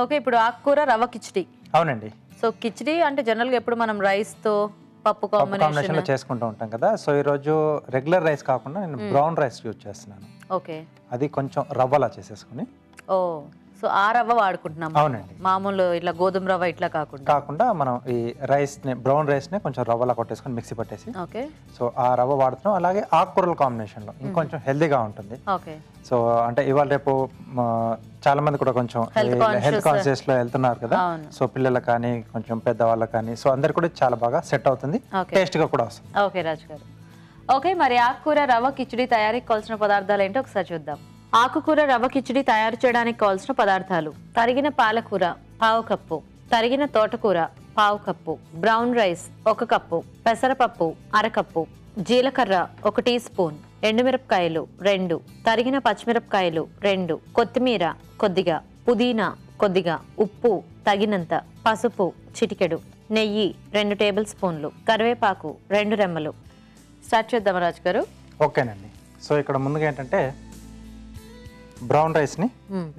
Okay, ఇప్పుడు ఆకుకూర రవ్వ కిచిడి. అవునండి. సో కిచిడి అంటే జనరల్గా ఎప్పుడు మనం రైస్తో పప్పు కాంబినేషన్లో చేసుకుంటూ ఉంటాం కదా. సో ఈరోజు రెగ్యులర్ రైస్ కాకుండా నేను బ్రౌన్ రైస్ యూజ్ చేస్తున్నాను. ఓకే, అది కొంచెం రవ్వలా చేసేసుకుని. ఓ, సో ఆ రవ్వ వాడుకుంటున్నాం. అవునండి. మామూలు ఇట్లా గోధుమ రవ్వ ఇట్లా కాకుండా మనం ఈ రైస్ని బ్రౌన్ రైస్ని కొంచెం రవ్వలా కొట్టేసుకొని మిక్సీ పట్టేసి, ఓకే, సో ఆ రవ్వ వాడుతున్నాం. అలాగే ఆకుకూరల కాంబినేషన్లో ఇంకొంచెం హెల్దీగా ఉంటుంది. ఓకే. సో అంటే ఇవాళ రేపు చాలా మంది కూడా కొంచెం హెల్త్ కాన్షియస్లో వెళ్తున్నారు కదా. సో పిల్లలకు కానీ కొంచెం పెద్దవాళ్ళకి కానీ, సో అందరికి కూడా చాలా బాగా సెట్ అవుతుంది, టేస్ట్గా కూడా వస్తుంది. ఓకే రాజు గారు. ఓకే, మరి ఆకుకూర రవ్వ కిచిడి తయారీకి కావాల్సిన పదార్థాలు ఏంటో ఒకసారి చూద్దాం. ఆకుకూర రవ్వ కిచిడి తయారు చేయడానికి కావాల్సిన పదార్థాలు: తరిగిన పాలకూర పావు కప్పు, తరిగిన తోటకూర పావు కప్పు, బ్రౌన్ రైస్ 1 కప్పు, పెసరపప్పు అరకప్పు, జీలకర్ర 1 టీ స్పూన్, ఎండుమిరపకాయలు 2, తరిగిన పచ్చిమిరపకాయలు 2, కొత్తిమీర కొద్దిగా, పుదీనా కొద్దిగా, ఉప్పు తగినంత, పసుపు చిటికెడు, నెయ్యి 2 టేబుల్ స్పూన్లు, కరివేపాకు 2 రెమ్మలు. స్టార్ట్ చేద్దాం రాజు గారు. ఓకేనండి. సో ఇక్కడ ముందుగా ఏంటంటే బ్రౌన్ రైస్ని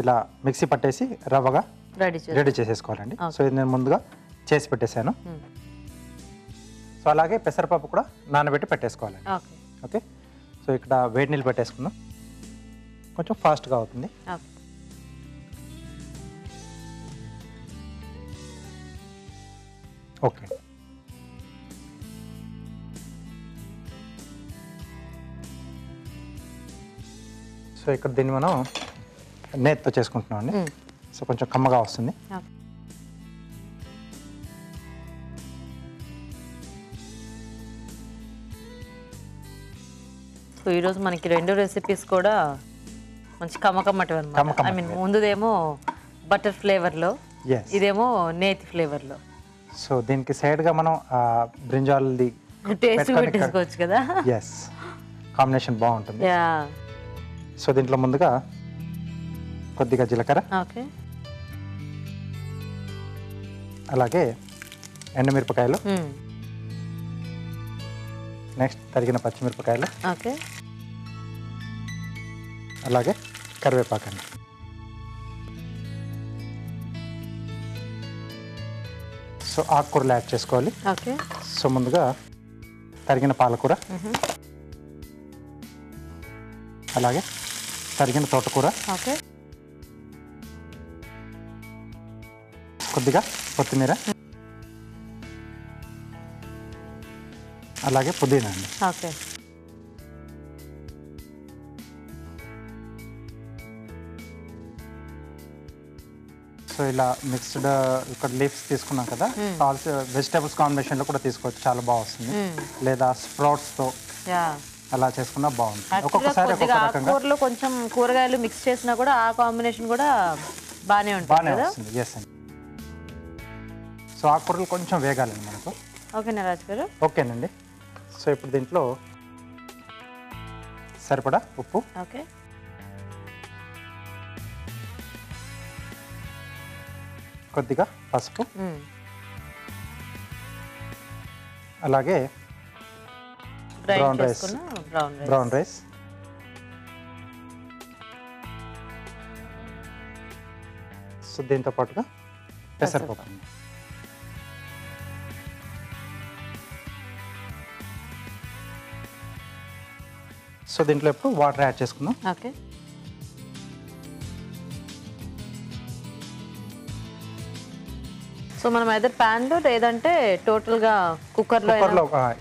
ఇలా మిక్సీ పట్టేసి రవ్వగా రెడీ చేసేసుకోవాలండి. సో ఇది నేను ముందుగా చేసి పెట్టేశాను. సో అలాగే పెసరపప్పు కూడా నానబెట్టి పెట్టేసుకోవాలండి. ఓకే, సో ఇక్కడ వేడి నీళ్ళు పెట్టేసుకుందాం, కొంచెం ఫాస్ట్గా అవుతుంది. ఓకే, సో ఇక్కడ దీన్ని మనం నేతితో చేసుకుంటున్నాం అండి. సో కొంచెం కమ్మగా వస్తుంది. సో ఈరోజు మనకి 2 రెసిపీస్ కూడా మంచి కమ్మకమ్మటి అన్నమాట. ఐ మీన్ ముందుదేమో బటర్ ఫ్లేవర్లో, ఇదేమో నేతి ఫ్లేవర్లో. సో దీనికి సైడ్గా మనం బ్రింజాల్ది టేస్ట్ పెట్టేసుకోవచ్చు కదా. ఎస్, కాంబినేషన్ బాగుంటుంది. సో దీంట్లో ముందుగా కొద్దిగా జీలకర్ర, అలాగే ఎండుమిరపకాయలు, నెక్స్ట్ తరిగిన పచ్చిమిరపకాయలు, అలాగే కరివేపాకు అండి. సో ఆకుకూరలు యాడ్ చేసుకోవాలి. సో ముందుగా తరిగిన పాలకూర, అలాగే తరిగిన తోటకూర, కొద్దిగా కొత్తిమీర, అలాగే పుదీనా అండి. సో ఇలా మిక్స్డ్ ఇక్కడ లీవ్స్ తీసుకున్నాం కదా, వెజిటేబుల్స్ కాంబినేషన్లో కూడా తీసుకోవచ్చు, చాలా బాగా వస్తుంది. లేదా స్ప్రౌట్స్తో అలా చేసుకున్నా బాగుంటుంది. ఒక్కొక్కసారి ఆకుకూరలో కొంచెం కూరగాయలు మిక్స్ చేసినా కూడా ఆ కాంబినేషన్ కూడా బాగానే ఉంటుంది కదా. ఎస్ అండి. సో ఆకుకూరలు కొంచెం వేగాలండి మనకు. ఓకేనా రాజు గారు? ఓకేనండి. సో ఇప్పుడు దీంట్లో సరిపడా ఉప్పు, ఓకే, కొద్దిగా పసుపు, అలాగే బ్రౌన్ రైస్, సో దీంతో పాటుగా పెసరపప్పు. సో దీంట్లో ఇప్పుడు వాటర్ యాడ్ చేసుకుందాం. ఓకే, సో మనం అయితే ప్యాన్లో లేదంటే టోటల్గా కుక్కర్లో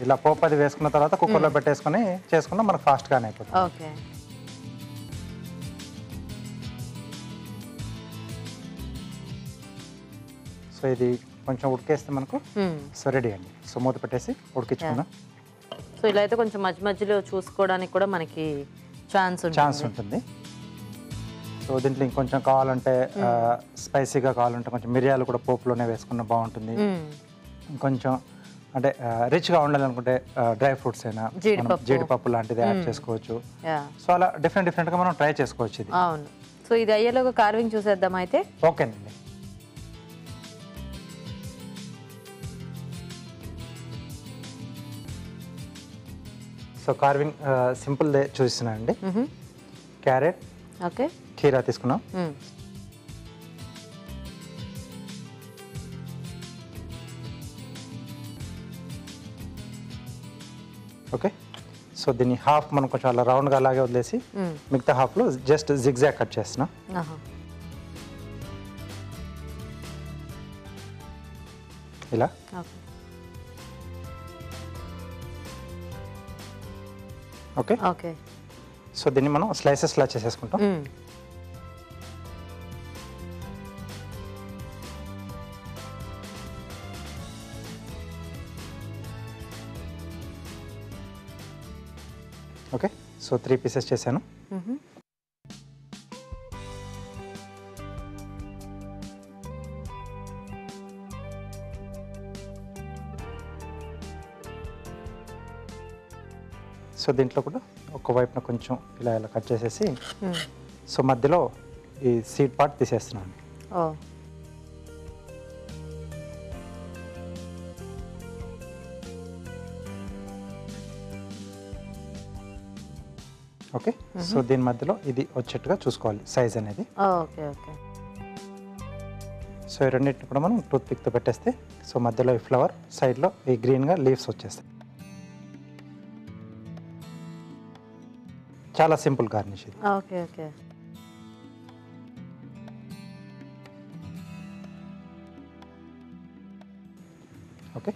ఇలా పోపు అది వేసుకున్న తర్వాత కుక్కర్లో పెట్టేసుకుని చేసుకున్నా మనకు ఫాస్ట్గానే అయిపోతుంది. ఓకే, సో ఇది కొంచెం ఉడికేస్తే మనకు సో రెడీ అండి. సో మూత పెట్టేసి ఉడికించుకుందాం. సో ఇలా అయితే కొంచెం మధ్య మధ్యలో చూసుకోవడానికి కూడా మనకి ఛాన్స్ ఉంటుంది. సో దీంట్లో ఇంకొంచెం కావాలంటే స్పైసీగా కావాలంటే కొంచెం మిరియాలు కూడా పోపులోనే వేసుకున్న బాగుంటుంది. ఇంకొంచెం అంటే రిచ్గా ఉండాలనుకుంటే డ్రై ఫ్రూట్స్ అయినా జీడిపప్పు లాంటిది యాడ్ చేసుకోవచ్చు. సో అలా డిఫరెంట్గా మనం ట్రై చేసుకోవచ్చు ఇది. అవును. సో ఇది అయ్యేలోగా కార్వింగ్ చూసేద్దాం అయితే. ఓకేనండి. సో కార్వింగ్ సింపుల్ దే చూపిస్తున్నా అండి. క్యారెట్, ఓకే, కీరా తీసుకున్నాం, ఓకే, సో దీన్ని హాఫ్ మనం కొంచెం అలా రౌండ్గా అలాగే వదిలేసి మిగతా హాఫ్లో జస్ట్ జిగ్జాగ్ కట్ చేస్తున్నాం. ఇలా ఓకే ఓకే. సో దీన్ని మనం స్లైసెస్లా చేసేసుకుంటాం. ఓకే, సో 3 పీసెస్ చేశాను. సో దీంట్లో కూడా ఒక వైపున కొంచెం ఇలా ఇలా కట్ చేసేసి సో మధ్యలో ఈ సీడ్ పార్ట్ తీసేస్తున్నాను. ఓకే, సో దీని మధ్యలో ఇది వచ్చేట్టుగా చూసుకోవాలి సైజ్ అనేది. Okay okay. సో ఈ రెండింటిని కూడా మనం టూత్ పిక్తో పెట్టేస్తే సో మధ్యలో ఈ ఫ్లవర్, సైడ్లో ఈ గ్రీన్గా లీవ్స్ వచ్చేస్తాయి. చాలా సింపుల్ గార్నిష్ ఇది. Okay okay. ఓకే,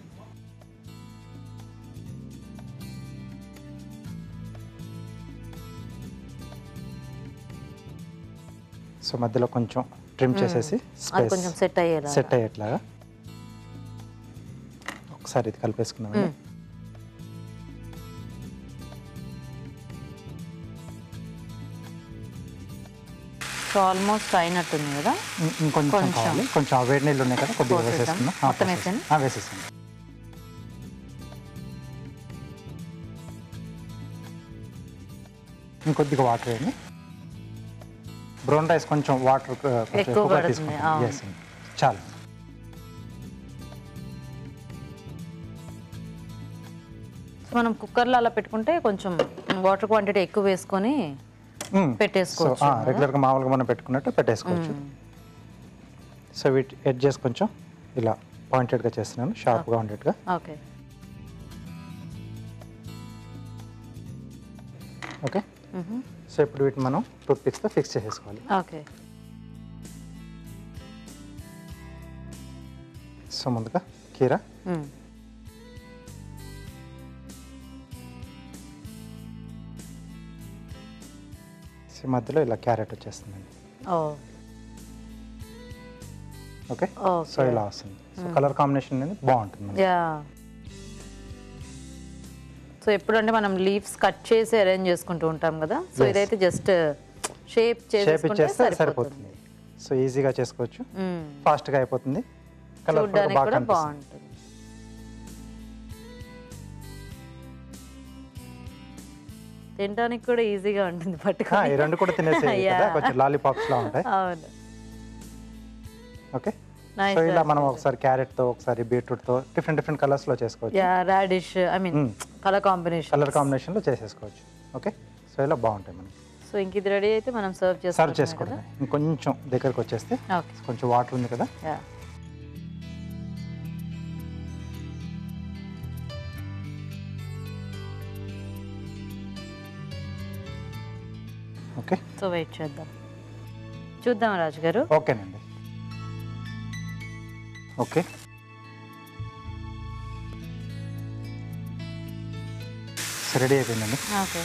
సో మధ్యలో కొంచెం ట్రిమ్ చేసేసి కొంచెం సెట్ అయ్యేట్లాగా ఒకసారి ఇది కలిపేసుకున్నామండి. ఆల్మోస్ట్ అయినట్టుంది కదా. ఇంకొంచెం కావాలి, కొంచెం వేడి నీళ్ళు ఉన్నాయి కదా, కొద్దిగా వేసేసుకున్నాం. మొత్తం వేసేసాను. ఇంకొద్దిగా వాటర్ వేయండి. బ్రౌన్ రైస్ కొంచెం వాటర్ ఎక్కువగా తీసుకుంటాం. చాలు. మనం కుక్కర్లో అలా పెట్టుకుంటే కొంచెం వాటర్ క్వాంటిటీ ఎక్కువ వేసుకొని పెట్టేసుకోవచ్చు. రెగ్యులర్గా మామూలుగా మనం పెట్టుకున్నట్టు పెట్టేసుకోవచ్చు. సో వీటి ఎడ్జెస్ కొంచెం ఇలా పాయింటెడ్గా చేస్తున్నాను, షార్ప్గా ఉండేట్టుగా. Okay okay. సో ఇప్పుడు వీటిని మనం టూత్ పిక్స్తో ఫిక్స్ చేసేసుకోవాలి. ఓకే. సో ముందుగా కీరా, మధ్యలో ఇలా క్యారెట్ వచ్చేస్తుందండి. ఓకే, సో ఇలా వస్తుంది. సో కలర్ కాంబినేషన్ అనేది బాగుంటుంది. సో ఎప్పుడంటే మనం లీవ్స్ కట్ చేసి అరేంజ్ చేసుకుంటూ ఉంటాం కదా, సో ఇదైతే జస్ట్ షేప్ చేస్తే సరిపోతుంది. సో ఈజీగా చేసుకోవచ్చు, ఫాస్ట్గా అయిపోతుంది, చూడడానికి కూడా బాగుంటుంది. తినడానికి కూడా ఈజీగా ఉంటుంది పట్టుకొని. ఈ రెండు కూడా తినేసేయాలి కదా, కొంచెం లాలీపాప్స్ లా ఉంటాయి. అవును. ఓకే, సో ఇలా మనం ఒకసారి క్యారెట్ తో, ఒకసారి బీట్రూట్ తో డిఫరెంట్ కలర్స్ లో చేసుకోవచ్చు. Radish, I mean colour combination లో చేసేసుకోవచ్చు. ఓకే, సో ఇలా బాగుంటాయి మనకి. సో ఇంక ఇది రెడీ అయితే మనం సర్వ్ చేసుకోవడం. ఇంకొంచెం దగ్గరకు వచ్చేస్తే కొంచెం వాటర్ ఉంది కదా. ఓకే, సో వెయిట్ చూద్దాం రాజు గారు. ఓకేనండి. ఓకే, రెడీ అయిపోయిందండి. Okay,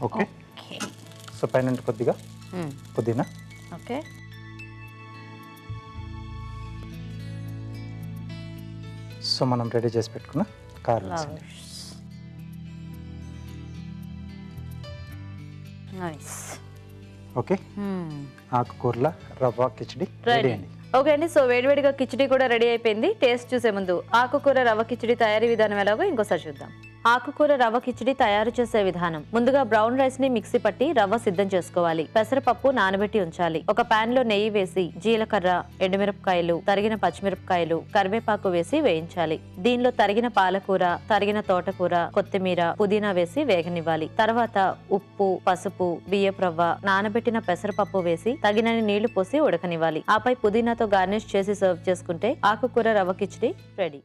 okay. సో పైన కొద్దిగా పుదీనా. ఓకే, సో మనం రెడీ చేసి పెట్టుకున్న కారం. నైస్. ఓకే, ఆకుకూరల రవ్వ కిచడి రెడీ అండి. ఓకే అండి, సో వేడివేడిగా కిచిడి కూడా రెడీ అయిపోయింది. టేస్ట్ చూసే ముందు ఆకుకూర రవ్వ కిచిడి తయారీ విధానం ఎలాగో ఇంకోసారి చూద్దాం. ఆకుకూర రవ్వ కిచిడి తయారు చేసే విధానం. ముందుగా బ్రౌన్ రైస్ ని మిక్సీ పట్టి రవ్వ సిద్ధం చేసుకోవాలి. పెసరపప్పు నానబెట్టి ఉంచాలి. ఒక పాన్ లో నెయ్యి వేసి జీలకర్ర, ఎండుమిరపకాయలు, తరిగిన పచ్చిమిరపకాయలు, కరివేపాకు వేసి వేయించాలి. దీనిలో తరిగిన పాలకూర, తరిగిన తోటకూర, కొత్తిమీర, పుదీనా వేసి వేగనివ్వాలి. తర్వాత ఉప్పు, పసుపు, బియ్యపు రవ్వ, నానబెట్టిన పెసరపప్పు వేసి తగినన్ని నీళ్లు పోసి ఉడకనివ్వాలి. ఆపై పుదీనాతో గార్నిష్ చేసి సర్వ్ చేసుకుంటే ఆకుకూర రవ్వ కిచిడి రెడీ.